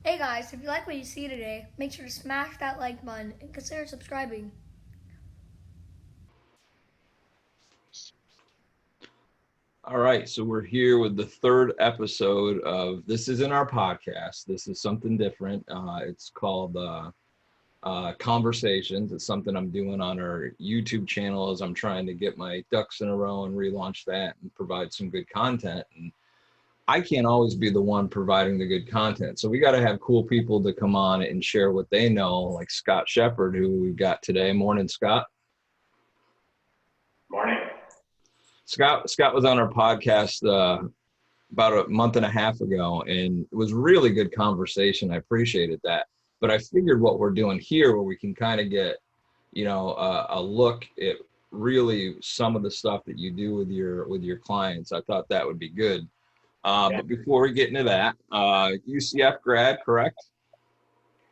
Hey guys, if you like what you see today, make sure to smash that like button and consider subscribing. All right, so we're here with the third episode of This Isn't Our Podcast. This is something different. It's called Conversations. It's something I'm doing on our YouTube channel as I'm trying to get my ducks in a row and relaunch that and provide some good content. And I can't always be the one providing the good content. So we got to have cool people to come on and share what they know, like Scott Shepard, who we've got today. Morning, Scott. Morning. Scott was on our podcast about a month and a half ago, and it was really good conversation. I appreciated that. But I figured what we're doing here, where we can kind of get, a look at really some of the stuff that you do with your clients. I thought that would be good. Yeah. But before we get into that, UCF grad, correct?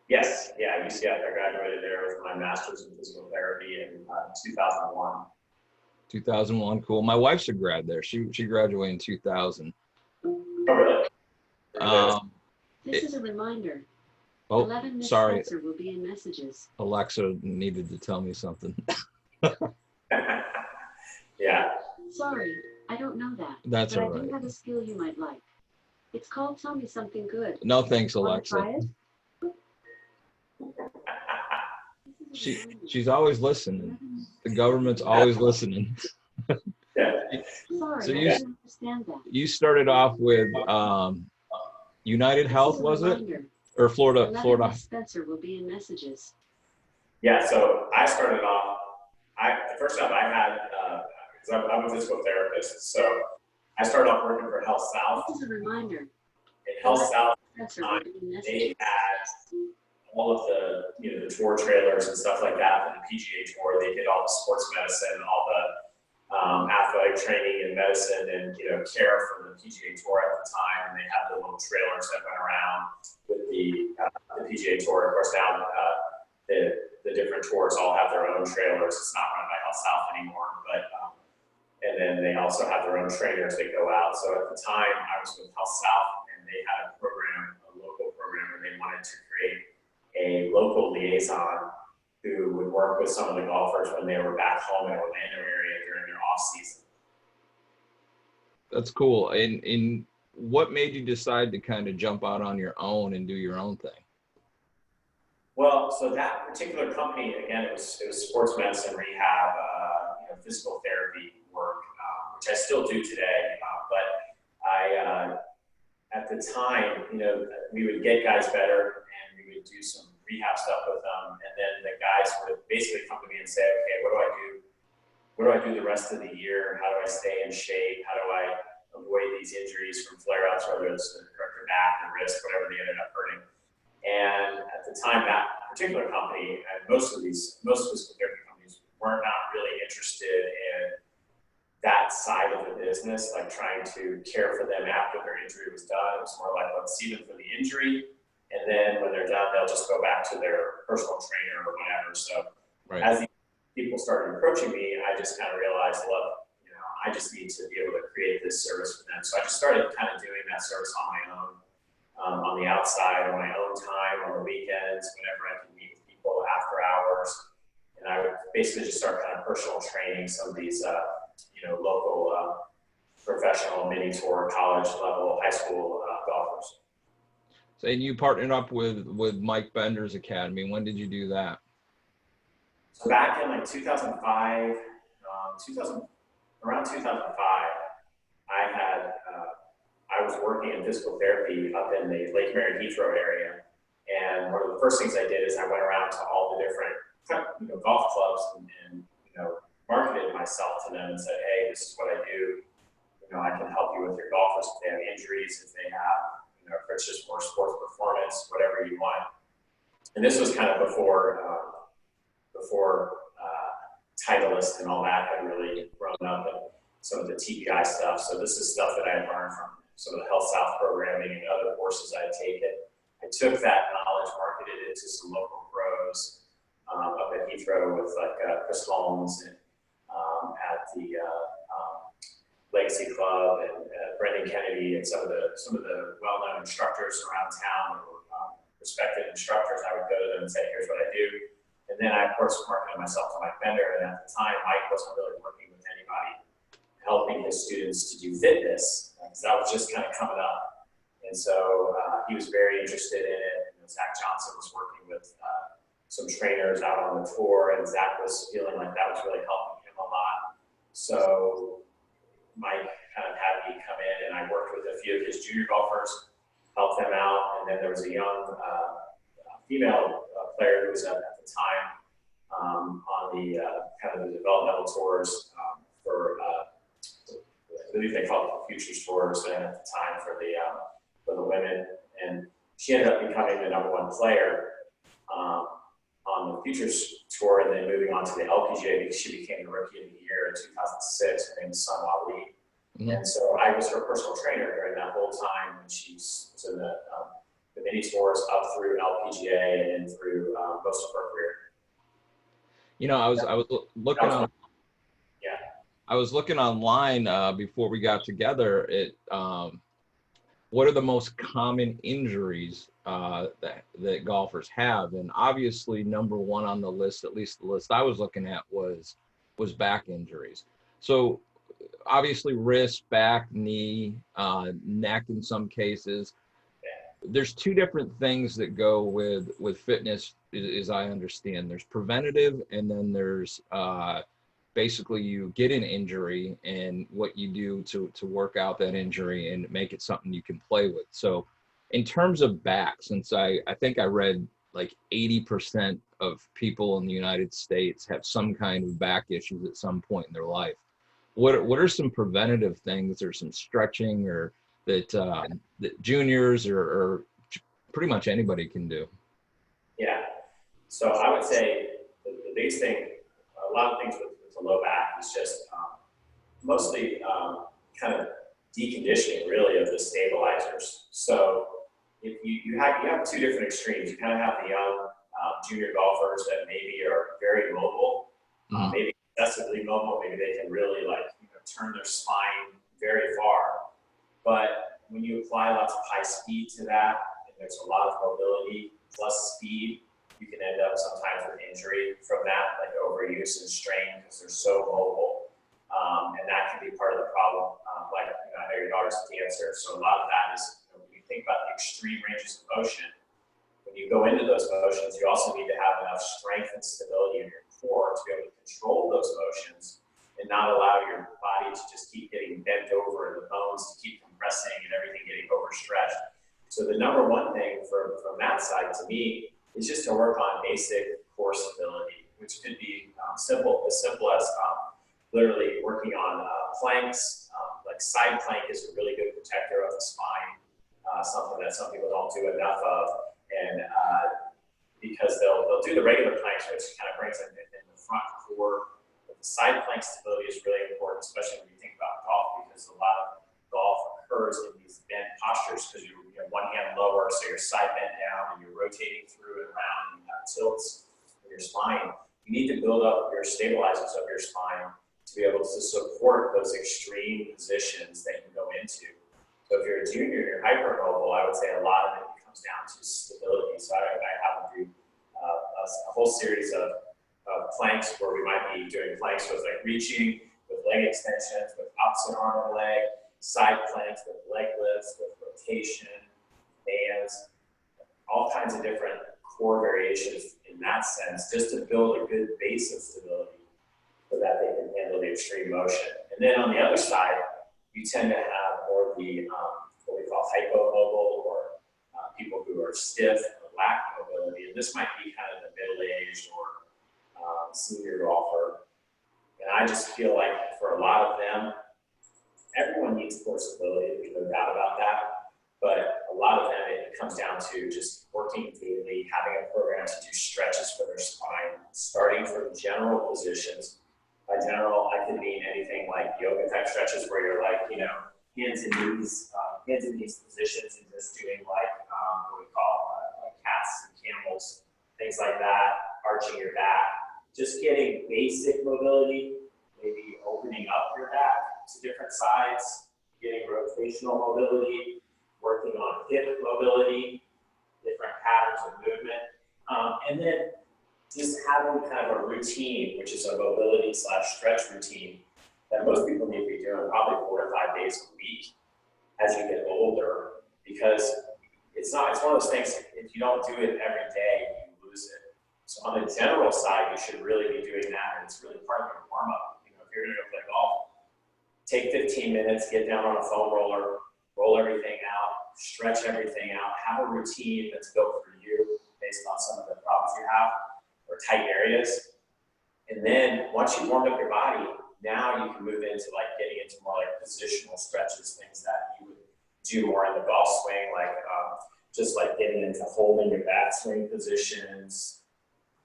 Yes. Yeah. UCF. I graduated there with my master's in physical therapy in 2001. 2001, cool. My wife's a grad there. She graduated in 2000. Oh, really? This is a reminder. Oh, 11 Miss sorry. Spencer will be in messages. Alexa needed to tell me something. Yeah. Sorry, I don't know that. That's but all I do right. have a skill you might like. It's called Tell Me Something Good. No thanks, Wanna Alexa. try it? She's always listening. The government's always listening. Yeah. Sorry, So I you- didn't understand that. You started off with United Health, was it? Or Florida? 11 Miss Spencer will be in messages. Yeah. So I started off. The first job I had, because I'm a physical therapist, so I started off working for Health South. This is a reminder. In Health South, Spencer will be in they messages. had all of the the tour trailers and stuff like that for the PGA Tour. They did all the sports medicine, all the athletic training and medicine and care for the PGA Tour at the time. And they had the little trailers that went around with the PGA Tour. Of course, now the different tours all have their own trailers. It's not run by Health South anymore, but and then they also have their own trainers that go out. So at the time, I was with Health South, and they had a program, a local program, where they wanted to create a local liaison who would work with some of the golfers when they were back home in Orlando area during their off season. That's cool. And what made you decide to kind of jump out on your own and do your own thing? Well, so that particular company, again, it was sports medicine, rehab, physical therapy work, which I still do today. But I, at the time, we would get guys better, and we would do some rehab stuff with them, and then the guys would basically come to me and say, okay, what do I do? What do I do the rest of the year? How do I stay in shape? How do I avoid these injuries from flare-ups, whether it's their back, their wrist, whatever they ended up hurting? And at the time, that particular company and most physical therapy companies were not really interested in that side of the business, like trying to care for them after their injury was done. It was more like, let's see them for the injury, and then when they're done, they'll just go back to their personal trainer or whatever. So as these people started approaching me, I just kind of realized, look, I just need to be able to create this service for them. So I just started kind of doing that service on my own. On the outside, on my own time, on the weekends, whenever I can meet with people after hours. And I would basically just start kind of personal training some of these, local professional mini tour, college level, high school golfers. So you partnered up with Mike Bender's Academy. When did you do that? So back in like 2005, around 2005, I was working in physical therapy up in the Lake Marion Heathrow area, and one of the first things I did is I went around to all the different golf clubs and marketed myself to them and said, hey, this is what I do. I can help you with your golfers if they have injuries, if they have if it's just more sports performance, whatever you want. And this was kind of before Titleist and all that had really grown up, and some of the TPI stuff. So this is stuff that I had learned from some of the Health South programming and other courses I had taken. I took that knowledge, marketed it to some local pros up at Heathrow with like Chris Holmes and at the Legacy Club and Brendan Kennedy and some of the well-known instructors around town that were prospective instructors, I would go to them and say, here's what I do. And then I, of course, marketed myself to Mike Bender. And at the time, Mike wasn't really working with anybody helping his students to do fitness, because that was just kind of coming up. And so he was very interested in it. And Zach Johnson was working with some trainers out on the tour, and Zach was feeling like that was really helping him a lot. So Mike kind of had me come in, and I worked with a few of his junior golfers, helped them out. And then there was a young female player who was at the time on the kind of the developmental tours for I believe they called it the Futures Tours, and at the time for the women, and she ended up becoming the #1 player on the Futures Tour, and then moving on to the LPGA because she became the Rookie of the Year in 2006. Her name is Sun Ali. Mm-hmm. And so I was her personal trainer during that whole time when she was in the mini tours up through LPGA and through most of her career. You know, I was looking on. Yeah. I was looking online before we got together. What are the most common injuries that golfers have? And obviously, #1 on the list, at least the list I was looking at, was back injuries. So obviously, wrist, back, knee, neck in some cases. There's two different things that go with fitness, as I understand. There's preventative, and then there's basically you get an injury and what you do to work out that injury and make it something you can play with. So in terms of back, since I think I read like 80% of people in the United States have some kind of back issues at some point in their life. What are some preventative things or some stretching or that juniors or pretty much anybody can do? Yeah. So I would say the biggest thing, a lot of things with the low back is just mostly kind of deconditioning really of the stabilizers. So if you have two different extremes. You kind of have the young junior golfers that maybe are very mobile, maybe excessively mobile, maybe they can really turn their spine very far. But when you apply lots of high speed to that, and there's a lot of mobility plus speed, you can end up sometimes with injury from that, like overuse and strain because they're so mobile. And that can be part of the problem. I know your daughter's a dancer, so a lot of that is, when you think about the extreme ranges of motion, when you go into those motions, you also need to have enough strength and stability in your core to be able to control those motions and not allow your body to just keep getting bent over and the bones to keep compressing and everything getting overstretched. So the #1 thing from that side to me is just to work on basic core stability, which could be as simple as literally working on planks. Like side plank is a really good protector of the spine, something that some people don't do enough of. And because they'll do the regular planks, which kind of brings them in the front core. But the side plank stability is really important, especially when you think about golf, because a lot of golf occurs in these bent postures because you're one hand lower, so your side bent down and you're rotating through and around and you have tilts in your spine. You need to build up your stabilizers of your spine to be able to support those extreme positions that you go into. So if you're a junior and you're hypermobile, I would say a lot of it comes down to stability. So I have to do a whole series of planks where we might be doing planks with reaching, with leg extensions, with opposite arm and leg, side planks with leg lifts, with rotation, bands, all kinds of different core variations in that sense, just to build a good base of stability so that they can handle the extreme motion. And then on the other side, you tend to have more of the what we call hypomobile, or people who are stiff or lack mobility. And this might be kind of the middle-aged or senior golfer. And I just feel like for a lot of them, everyone needs core stability, there's no doubt about that. But a lot of them, it comes down to just working daily, having a program to do stretches for their spine, starting from general positions. By general, I could mean anything like yoga type stretches where you're hands and knees positions, and just doing what we call cats and camels, things like that, arching your back, just getting basic mobility, maybe opening up your back to different sides, getting rotational mobility, working on hip mobility, different patterns of movement. And then just having kind of a routine, which is a mobility / stretch routine that most people need to be doing probably 4 to 5 days a week as you get older, because it's one of those things, if you don't do it every day, you lose it. So on the general side, you should really be doing that, and it's really part of your warm-up. You know, if you're gonna go play golf, take 15 minutes, get down on a foam roller, roll everything out, stretch everything out, have a routine that's built for you based on some of the problems you have or tight areas. And then once you've warmed up your body, now you can move into like getting into more like positional stretches, things that you would do more in the golf swing, like just like getting into holding your backswing positions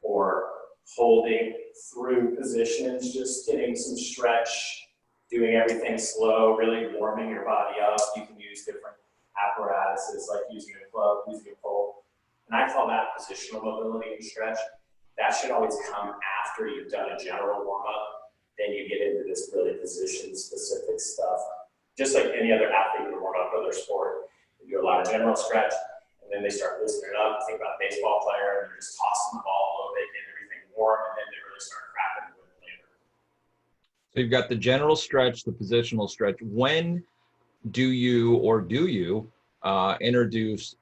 or holding through positions, just getting some stretch, doing everything slow, really warming your body up. You can use different apparatuses like using a club, using a pole. And I call that positional mobility and stretch. That should always come after you've done a general warm-up. Then you get into this really position-specific stuff. Just like any other athlete would warm up for their sport. They do a lot of general stretch, and then they start loosening it up. Think about a baseball player, and they're just tossing the ball a little bit, getting everything warm, and then they really start cracking with it later. So you've got the general stretch, the positional stretch. When do you introduce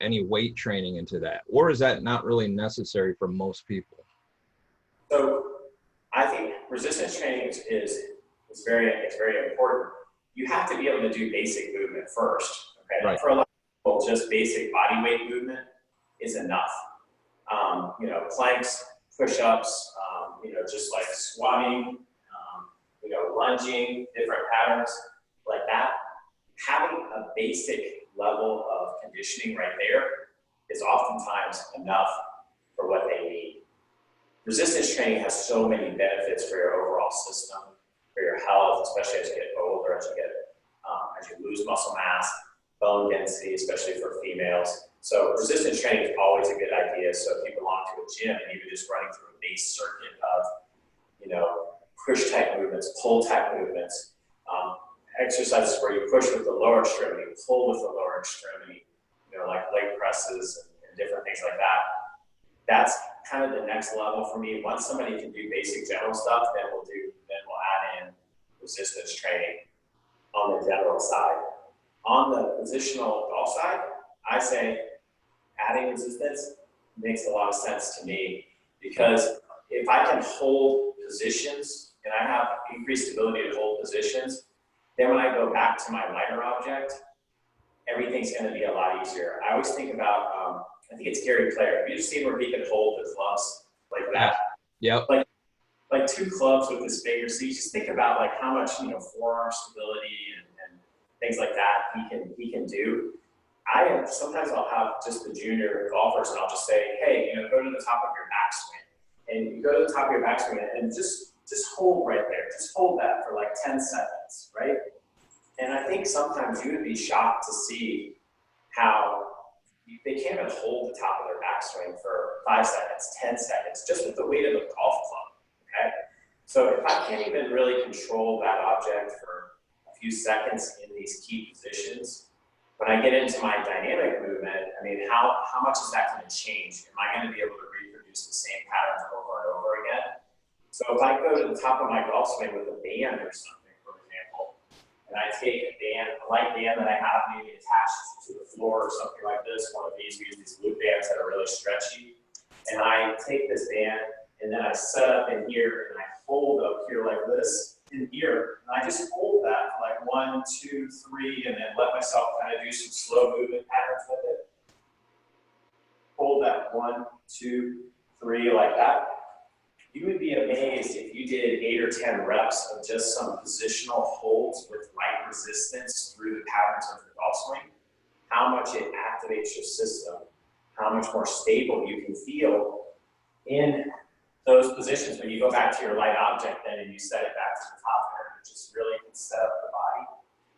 any weight training into that? Or is that not really necessary for most people? So I think resistance training is very important. You have to be able to do basic movement first. Okay, right. For a lot of people, just basic body weight movement is enough. You know, planks, push-ups, you know, just like squatting, you know, lunging, different patterns like that. Having a basic level of conditioning right there is oftentimes enough for what they need. Resistance training has so many benefits for your overall system, for your health, especially as you get older, as you lose muscle mass, bone density, especially for females. So resistance training is always a good idea. So if you belong to a gym and even just running through a base circuit of, you know, push type movements, pull type movements, exercises where you push with the lower extremity, pull with the lower extremity, you know, like leg presses and different things like that. That's kind of the next level for me. Once somebody can do basic general stuff, then we'll add in resistance training on the general side. On the positional golf side, I say adding resistance makes a lot of sense to me, because if I can hold positions and I have increased ability to hold positions, then when I go back to my lighter object, everything's going to be a lot easier. I always think about, I think it's Gary Player. Have you just seen where he can hold the clubs like that? Yep. Like 2 clubs with his fingers. So you just think about like how much, you know, forearm stability and things like that he can do. Sometimes I'll have just the junior golfers and I'll just say, hey, you know, go to the top of your backswing. And you go to the top of your backswing and just hold right there. Just hold that for like 10 seconds, right? And I think sometimes you would be shocked to see how they can't even hold the top of their backswing for 5 seconds, 10 seconds, just with the weight of a golf club, okay? So if I can't even really control that object for a few seconds in these key positions, when I get into my dynamic movement, I mean, how much is that going to change? Am I going to be able to reproduce the same patterns over and over again? So if I go to the top of my golf swing with a band or something, for example, and I take a light band that I have maybe attached to the floor or something like this, one of these, we use these loop bands that are really stretchy, and I take this band and then I set up in here and I hold up here like this in here, and I just hold that for like 1, 2, 3, and then let myself kind of do some slow movement patterns with it. Hold that 1, 2, 3 like that. You would be amazed if you did 8 or 10 reps of just some positional holds with light resistance through the patterns of the golf swing, how much it activates your system, how much more stable you can feel in those positions when you go back to your light object then and you set it back to the top there, it just really can set up the body.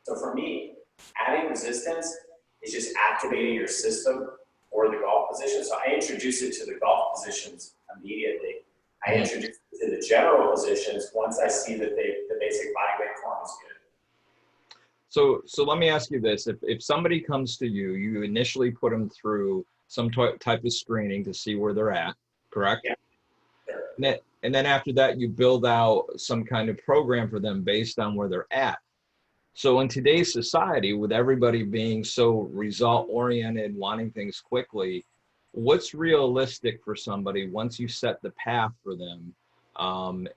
So for me, adding resistance is just activating your system or the golf position. So I introduce it to the golf positions immediately. I introduce it to the general positions once I see that the basic body weight form is good. So let me ask you this. If somebody comes to you, you initially put them through some type of screening to see where they're at, correct? Yeah. Sure. And then after that, you build out some kind of program for them based on where they're at. So in today's society, with everybody being so result oriented, wanting things quickly, what's realistic for somebody once you set the path for them,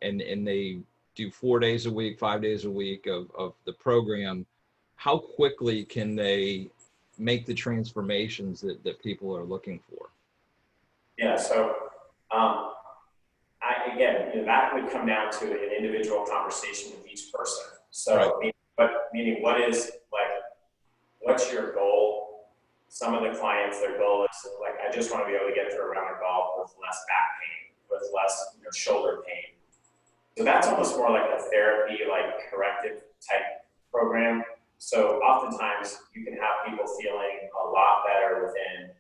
and they do 4 days a week, 5 days a week of the program, how quickly can they make the transformations that people are looking for? Yeah, so that would come down to an individual conversation with each person. So, Right. meaning what's your goal? Some of the clients, their goal is like, I just want to be able to get through a round of golf with less back pain, with less shoulder pain. So that's almost more like a therapy, like corrective type program. So oftentimes you can have people feeling a lot better within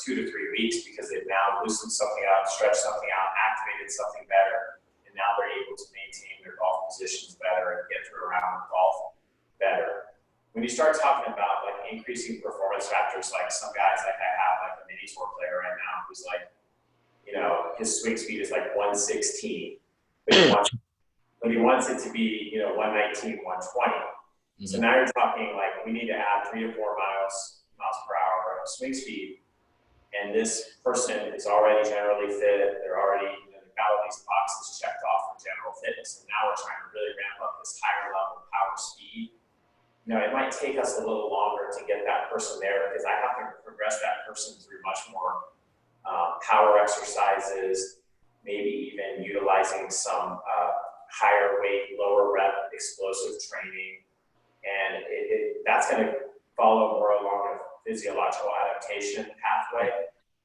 2 to 3 weeks because they've now loosened something out, stretched something out, activated something better, and now they're able to maintain their golf positions better and get through a round of golf better. When you start talking about like increasing performance factors, like some guys like I have, like a mini tour player right now who's like, his swing speed is like 116, but he wants it to be 119, 120. Mm-hmm. So now you're talking like we need to add 3 to 4 miles per hour of swing speed. And this person is already generally fit. They're already, they've got all these boxes checked off for general fitness. And now we're trying to really ramp up this higher level power speed. It might take us a little longer to get that person there because I have to progress that person through much more power exercises, maybe even utilizing some higher weight, lower rep explosive training. And that's going to follow more along a physiological adaptation pathway,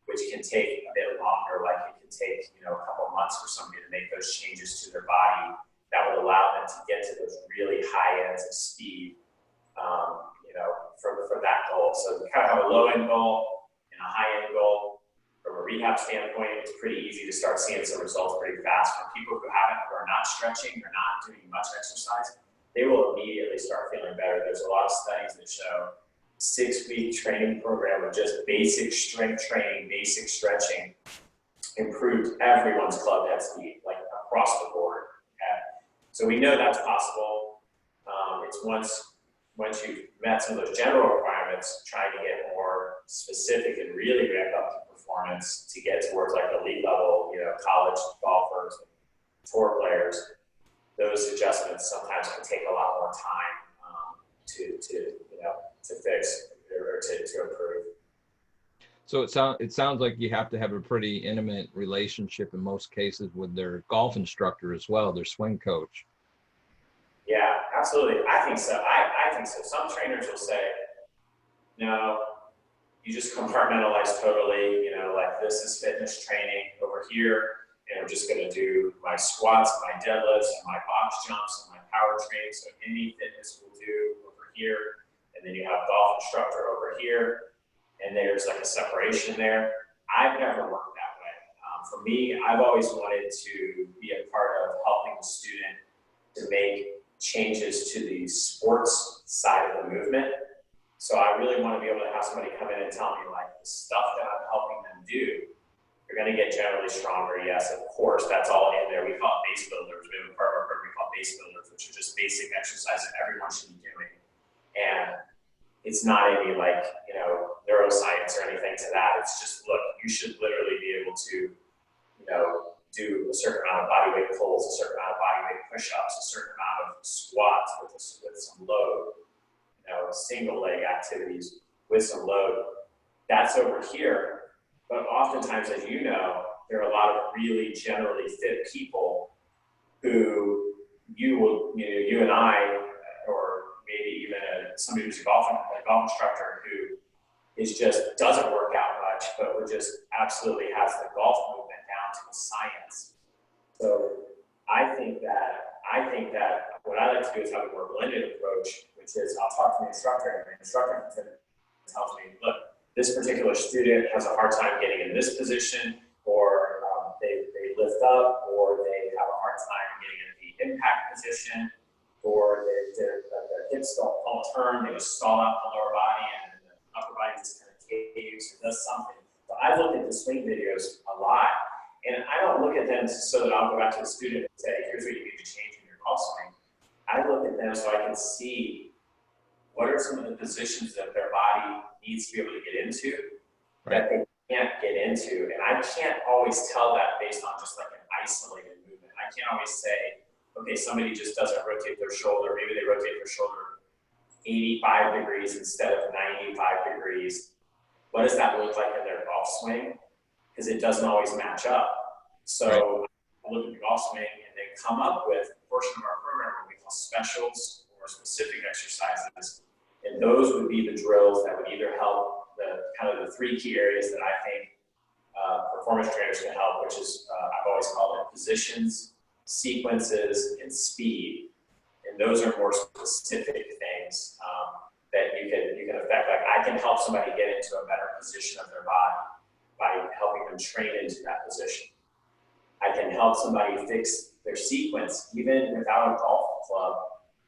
which can take a bit longer, like it can take a couple of months for somebody to make those changes to their body that would allow them to get to those really high ends of speed, for that goal. So we kind of have a low end goal and a high end goal. From a rehab standpoint, it's pretty easy to start seeing some results pretty fast. For people who are not stretching or not doing much exercise, they will immediately start feeling better. There's a lot of studies that show 6-week training program of just basic strength training, basic stretching improved everyone's club head speed, like across the board. Okay? So we know that's possible. It's once you've met some of those general requirements, trying to get more specific and really ramp up the performance to get towards like elite level, college golfers, and tour players. Those adjustments sometimes can take a lot more time to fix or to improve. So it sounds like you have to have a pretty intimate relationship in most cases with their golf instructor as well, their swing coach. Yeah, absolutely. I think so. I think so. Some trainers will say, no, you just compartmentalize totally, like this is fitness training over here, and I'm just going to do my squats, my deadlifts, and my box jumps, and my power training. So any fitness we'll do over here, and then you have golf instructor over here, and there's like a separation there. I've never worked that way. For me, I've always wanted to be a part of helping the student to make changes to the sports side of the movement. So I really want to be able to have somebody come in and tell me like the stuff that I'm helping them do, you're going to get generally stronger. Yes, of course, that's all in there. We call it base builders. We have a part of our program we call base builders, which are just basic exercise that everyone should be doing. And it's not any like, neuroscience or anything to that. It's just, look, you should literally be able to, do a certain amount of body weight pulls, a certain amount of body weight push-ups, a certain amount of squats with some load, single leg activities with some load. That's over here. But oftentimes, as you know, there are a lot of really generally fit people who you and I, or maybe even somebody who's a golf instructor who doesn't work out much, but would just absolutely has the golf movement down to a science. So I think that what I like to do is have a more blended approach, which is I'll talk to the instructor, and the instructor tells me, look, this particular student has a hard time getting in this position, or they lift up, or they have a hard time getting in the impact position, or their hips don't turn, they just stall out the lower body, and the upper body just kind of caves or does something. So I look at the swing videos a lot, and I don't look at them so that I'll go back to the student and say, here's what you need to change in your golf swing. I look at them so I can see what are some of the positions that their body needs to be able to get into that they can't get into. And I can't always tell that based on just like an isolated movement. I can't always say, okay, somebody just doesn't rotate their shoulder. Maybe they rotate their shoulder 85 degrees instead of 95 degrees. What does that look like in their golf swing? Because it doesn't always match up. So I look at the golf swing and then come up with a portion of our program what we call specials or specific exercises. And those would be the drills that would either help the kind of the three key areas that I think performance trainers can help, which is I've always called it positions, sequences, and speed. And those are more specific things that you can affect. Like I can help somebody get into a better position of their body by helping them train into that position. I can help somebody fix their sequence even without a golf club.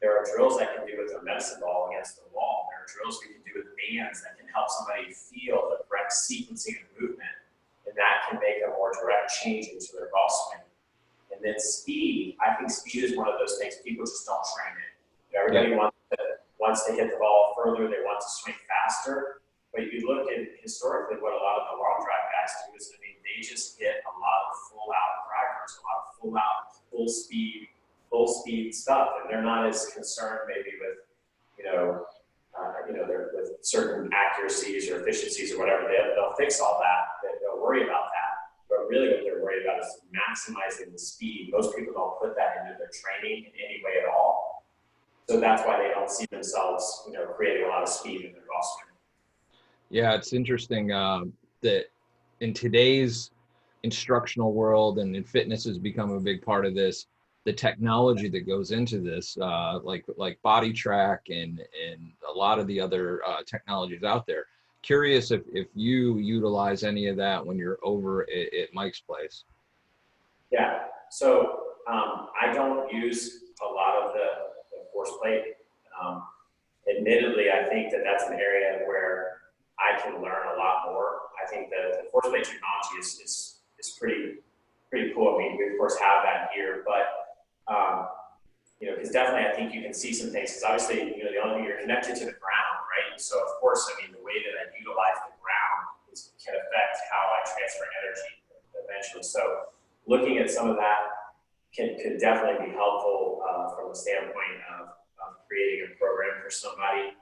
There are drills I can do with a medicine ball against the wall. There are drills we can do with bands that can help somebody feel the correct sequencing of movement, and that can make a more direct change into their golf swing. And then speed, I think speed is one of those things people just don't train it. Everybody wants to hit the ball further, they want to swing faster, but you look at historically what a lot of the long drive guys do is, I mean, they just hit a lot of full out drivers, a lot of full out, full speed stuff, and they're not as concerned maybe with, they're with certain accuracies or efficiencies or whatever. They'll fix all that. They'll worry about that. But really what they're worried about is maximizing the speed. Most people don't put that into their training in any way at all. So that's why they don't see themselves, creating a lot of speed in their golf swing. Yeah, it's interesting that in today's instructional world and in fitness has become a big part of this, the technology that goes into this, like Body Track and a lot of the other technologies out there. Curious if you utilize any of that when you're over at Mike's place. Yeah, so I don't use a lot of the force plate. Admittedly, I think that's an area where I can learn a lot more. I think the force plate technology is pretty cool. I mean, we of course have that here, but because definitely I think you can see some things. Because obviously, the only thing, you're connected to the ground, right? So of course, I mean, the way that I utilize the ground can affect how I transfer energy eventually. So looking at some of that could definitely be helpful from the standpoint of creating a program for somebody.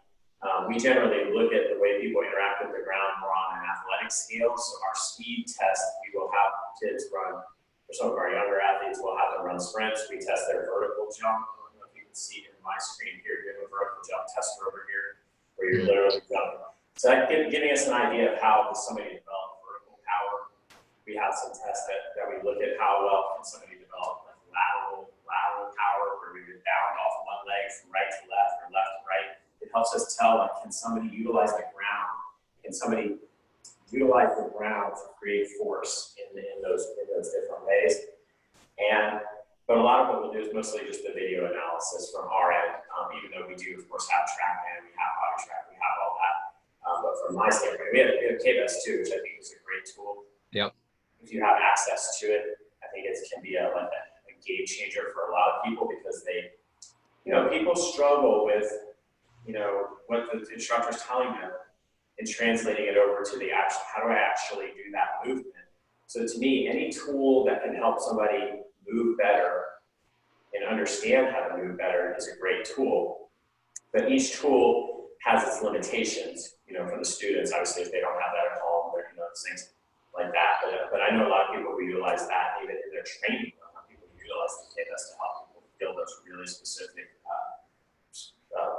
We generally look at the way people interact with the ground more on an athletic scale. So our speed test, we will have kids run, for some of our younger athletes, we'll have them run sprints. We test their vertical jump. I don't know if you can see in my screen here, you have a vertical jump tester over here, where you're literally jumping. So that giving us an idea of how does somebody develop vertical power. We have some tests that we look at how well can somebody develop like lateral power, where we go down off one leg from right to left or left to right. It helps us tell, like, can somebody utilize the ground? Can somebody utilize the ground to create force in those different ways? But a lot of what we'll do is mostly just the video analysis from our end, even though we do, of course, have TrackMan, we have Body Track, we have all that. But from my standpoint, we have KBS too, which I think is a great tool. Yep. If you have access to it, I think it can be a game changer for a lot of people, because people struggle with, what the instructor's telling them and translating it over to how do I actually do that movement? So to me, any tool that can help somebody move better and understand how to move better is a great tool. But each tool has its limitations, for the students. Obviously, if they don't have that at home, things like that. But I know a lot of people who utilize that even in their training. A lot of people utilize the KBS to help people feel those really specific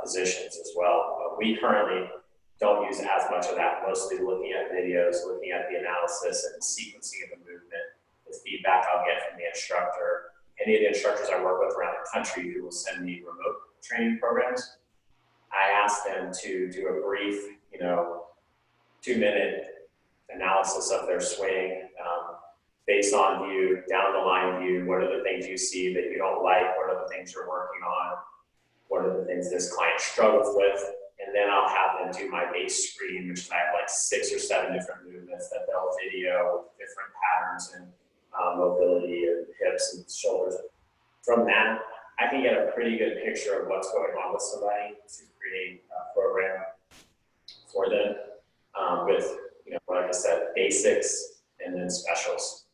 positions as well. We currently don't use as much of that, mostly looking at videos, looking at the analysis and the sequencing of the movement, the feedback I'll get from the instructor. Any of the instructors I work with around the country who will send me remote training programs, I ask them to do a brief, 2-minute analysis of their swing, based on view, down the line view. What are the things you see that you don't like? What are the things you're working on? What are the things this client struggles with? and then I'll have them do my base screen, which I have like 6 or 7 different movements that they'll video with different patterns and mobility and hips and shoulders. From that, I can get a pretty good picture of what's going on with somebody to create a program for them with, like I said, basics and then specials.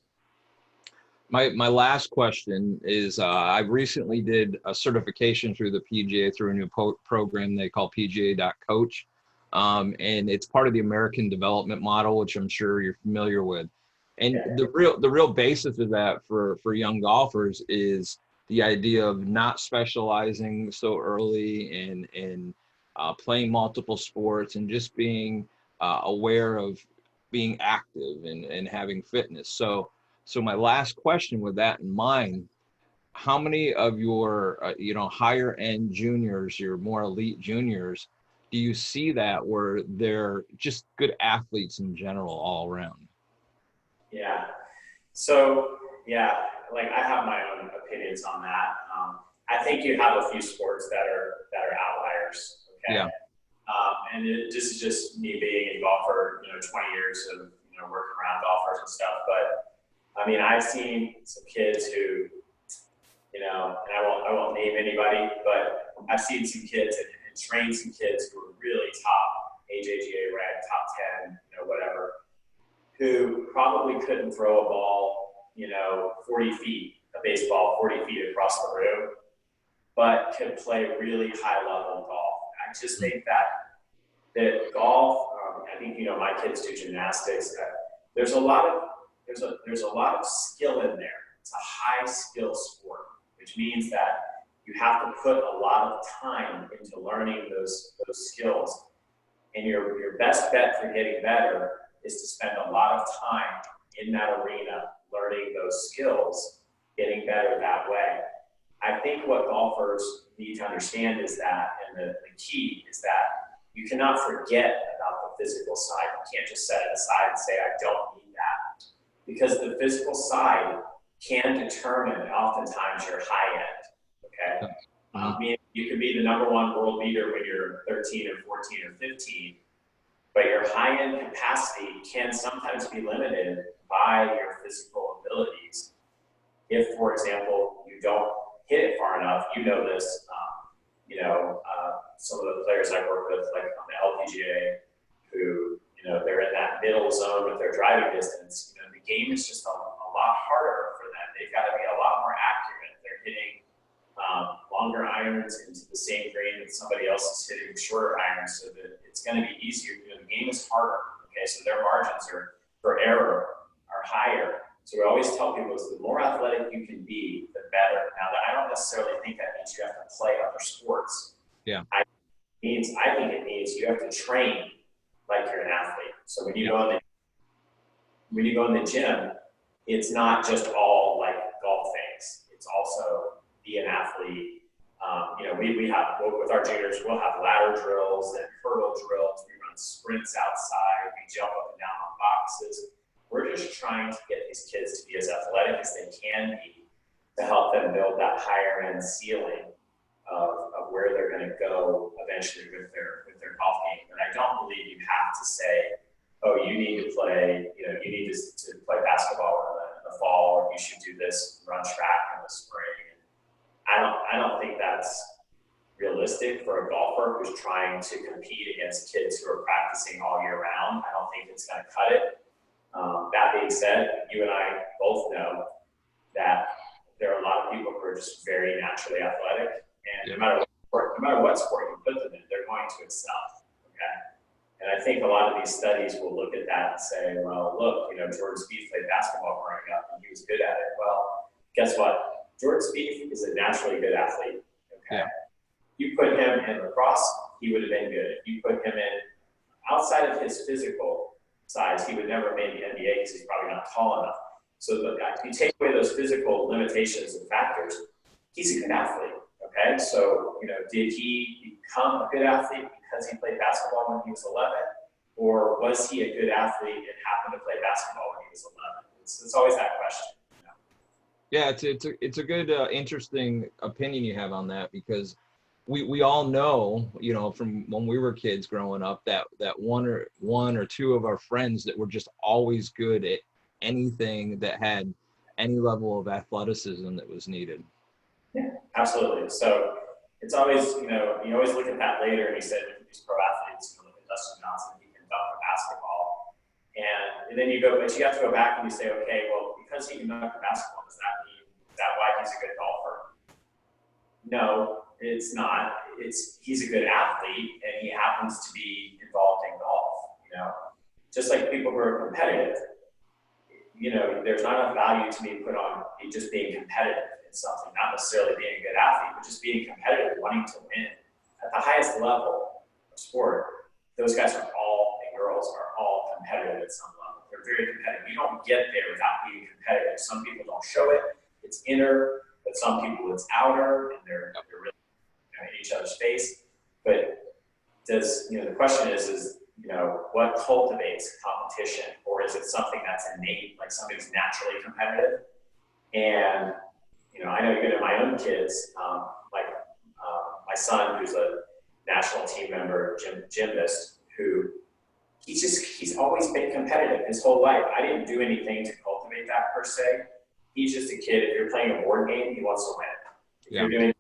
My last question is, I recently did a certification through the PGA through a new program they call PGA Coach. And it's part of the American development model, which I'm sure you're familiar with. And the real basis of that for young golfers is the idea of not specializing so early and playing multiple sports and just being aware of being active and having fitness. So my last question with that in mind, how many of your, higher end juniors, your more elite juniors, do you see that where they're just good athletes in general all around? Yeah. So, like I have my own opinions on that. I think you have a few sports that are outliers. Okay. Yeah. And this is just me being a golfer, 20 years of, working around golfers and stuff. But I mean, I've seen some kids who, and I won't name anybody, but I've seen some kids and trained some kids who are really top AJGA ranked, top 10, whatever, who probably couldn't throw a ball, 40 feet, a baseball 40 feet across the room, but could play really high level golf. I just think that golf, I think, my kids do gymnastics. There's a lot of skill in there. It's a high skill sport, which means that you have to put a lot of time into learning those skills. And your best bet for getting better is to spend a lot of time in that arena learning those skills, getting better that way. I think what golfers need to understand is that, and the key is that you cannot forget about the physical side. You can't just set it aside and say, I don't need that. Because the physical side can determine oftentimes your high end, okay? I mean, you can be the #1 world beater when you're 13 or 14 or 15, but your high end capacity can sometimes be limited by your physical abilities. If, for example, you don't hit it far enough, this, some of the players I work with, like on the LPGA, who, they're in that middle zone with their driving distance, the game is just a lot harder for them. They've got to be a lot more accurate. They're hitting longer irons into the same green that somebody else is hitting shorter irons, so that it's going to be easier. The game is harder, okay? So their margins for error are higher. So we always tell people is the more athletic you can be, the better. Now, I don't necessarily think that means you have to play other sports. Yeah. I think it means you have to train like you're an athlete. So when you go in the gym, it's not just all like golf things. It's also be an athlete. We have, with our juniors, we'll have ladder drills and hurdle drills. We run sprints outside. We jump up and down on boxes. We're just trying to get these kids to be as athletic as they can be to help them build that higher end ceiling of where they're going to go eventually with their golf game. But I don't believe you have to say, oh, you need to play, you need to play basketball in the fall, or you should do this, run track in the spring. I don't think that's realistic for a golfer who's trying to compete against kids who are practicing all year round. I don't think it's going to cut it. That being said, you and I both know that there are a lot of people who are just very naturally athletic, and no matter what sport you put them in, they're going to excel. Okay, and I think a lot of these studies will look at that and say, well, look, Jordan Spieth played basketball growing up and he was good at it. Well, guess what? Jordan Spieth is a naturally good athlete. Okay, you put him in lacrosse, he would have been good. If you put him in outside of his physical size, he would never make the NBA because he's probably not tall enough. So if you take away those physical limitations and factors, he's a good athlete. Okay, so did he become a good athlete because he played basketball when he was 11, or was he a good athlete and happened to play basketball when he was 11? It's always that question. Yeah, it's a good, interesting opinion you have on that, because we all know, you know, from when we were kids growing up, that one or two of our friends that were just always good at anything that had any level of athleticism that was needed. Yeah, absolutely. So it's always, you always look at that later, and he said these pro athletes, look at Dustin Johnson, he can dunk a basketball. And then you have to go back and you say, okay, well, because he can dunk a basketball, is that why he's a good golfer? No, it's not. He's a good athlete, and he happens to be involved in golf, just like people who are competitive. There's not enough value to be put on just being competitive in something, not necessarily being a good athlete, but just being competitive, wanting to win at the highest level of sport. Those guys and girls are all competitive at some level. They're very competitive. You don't get there without being competitive. Some people don't show it. It's inner, but some people it's outer, and they're really in each other's face. But the question is what cultivates competition, or is it something that's innate, like somebody's naturally competitive? And I know even in my own kids, my son, who's a national team member, gymnast, who he's always been competitive his whole life. I didn't do anything to cultivate that per se. He's just a kid. If you're playing a board game, he wants to win it. If you're doing it,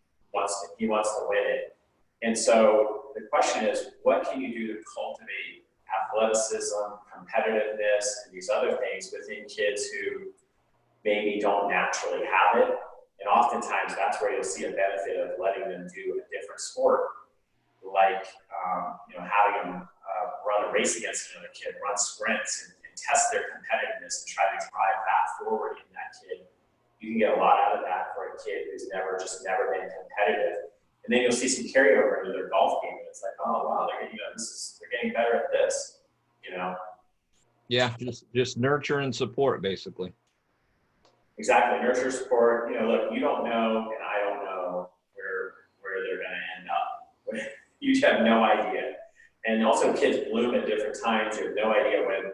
he wants to win it. And so the question is, what can you do to cultivate athleticism, competitiveness, and these other things within kids who maybe don't naturally have it? And oftentimes that's where you'll see a benefit of letting them do a different sport, like having them run a race against another kid, run sprints, and test their competitiveness and try to drive that forward in that kid. You can get a lot out of that for a kid who's never been competitive. And then you'll see some carryover into their golf game. And it's like, oh wow, they're getting better at this, Yeah, just nurture and support, basically. Exactly, nurture, support. Look, you don't know, and I don't know where they're going to end up. You have no idea. And also, kids bloom at different times. You have no idea when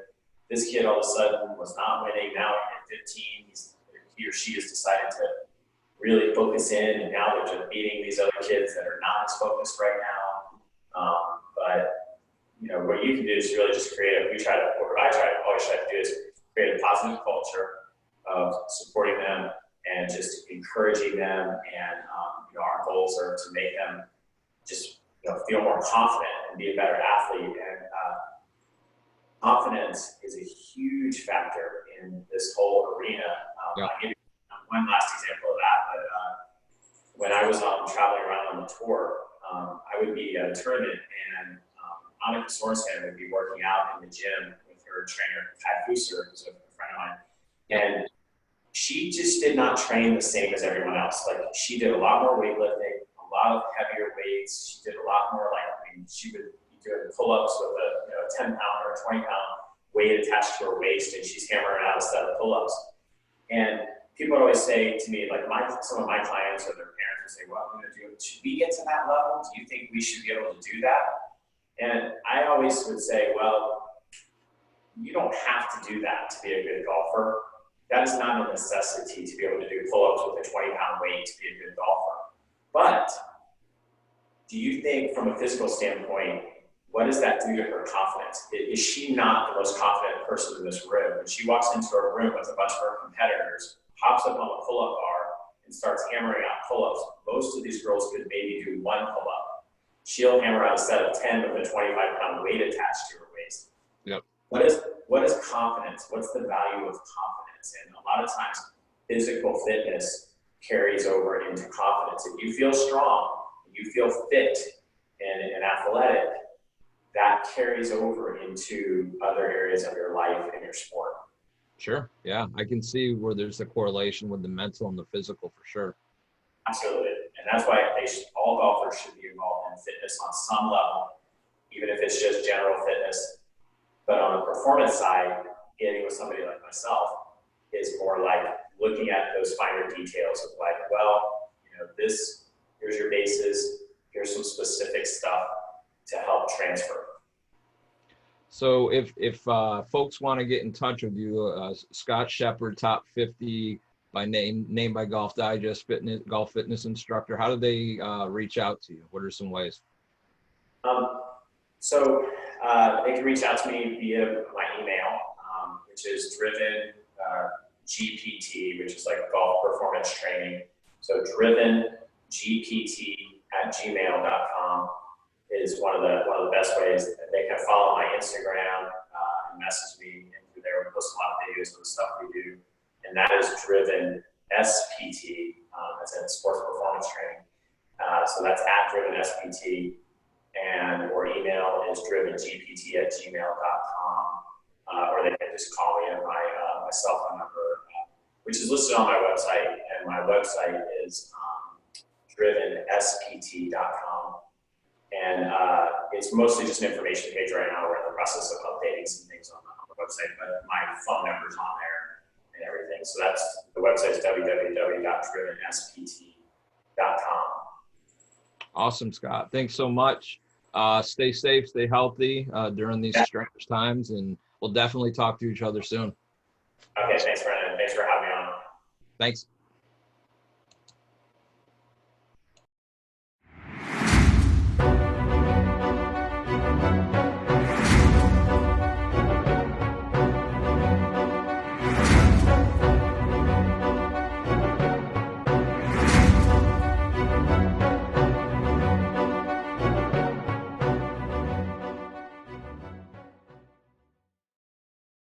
this kid all of a sudden was not winning. Now at 15, he or she has decided to really focus in, and now they're just beating these other kids that are not as focused right now. But what you can do is really just always try to do is create a positive culture of supporting them and just encouraging them. And our goals are to make them just feel more confident and be a better athlete. And confidence is a huge factor in this whole arena. I'll give you one last example of that. But when I was traveling around on the tour, I would be at a tournament, and Annika Sorensen would be working out in the gym with her trainer, Kai Fusser, who's a friend of mine. And she just did not train the same as everyone else. Like, she did a lot more weightlifting, a lot of heavier weights. She did a lot more, she would be doing pull-ups with a 10-pound or a 20-pound weight attached to her waist, and she's hammering out a set of pull-ups. And people would always say to me, some of my clients or their parents would say, well, should we get to that level? Do you think we should be able to do that? And I always would say, well, you don't have to do that to be a good golfer. That is not a necessity to be able to do pull-ups with a 20-pound weight to be a good golfer. But do you think, from a physical standpoint, what does that do to her confidence? Is she not the most confident person in this room? When she walks into a room with a bunch of her competitors, hops up on the pull-up bar, and starts hammering out pull-ups, most of these girls could maybe do one pull-up. She'll hammer out a set of 10 with a 25-pound weight attached to her waist. Yep. What is confidence? What's the value of confidence? And a lot of times, physical fitness carries over into confidence. If you feel strong, you feel fit and athletic, that carries over into other areas of your life and your sport. Sure. Yeah, I can see where there's a correlation with the mental and the physical for sure. Absolutely. And that's why all golfers should be involved in fitness on some level, even if it's just general fitness. But on the performance side, getting with somebody like myself is more like looking at those finer details of here's your bases, here's some specific stuff to help transfer. So if folks want to get in touch with you, Scott Shepard, top 50 by name, named by Golf Digest, golf fitness instructor. How do they reach out to you? What are some ways? So they can reach out to me via my email, which is driven GPT, which is like golf performance training. So drivengpt@gmail.com is one of the best ways. They can follow my Instagram and message me, and through there we post a lot of videos of the stuff we do, and that is driven SPT, as in sports performance training. So that's @drivenspt. And or email is drivengpt@gmail.com, or they can just call me at my cell phone number, which is listed on my website. And my website is drivenspt.com. And it's mostly just an information page right now. We're in the process of updating some things on the website, but my phone number's on there and everything. So that's the website is www.drivenspt.com. Awesome, Scott. Thanks so much. Stay safe, stay healthy during these strange times, and we'll definitely talk to each other soon. Okay, thanks, Brendan. Thanks for having me on. Thanks.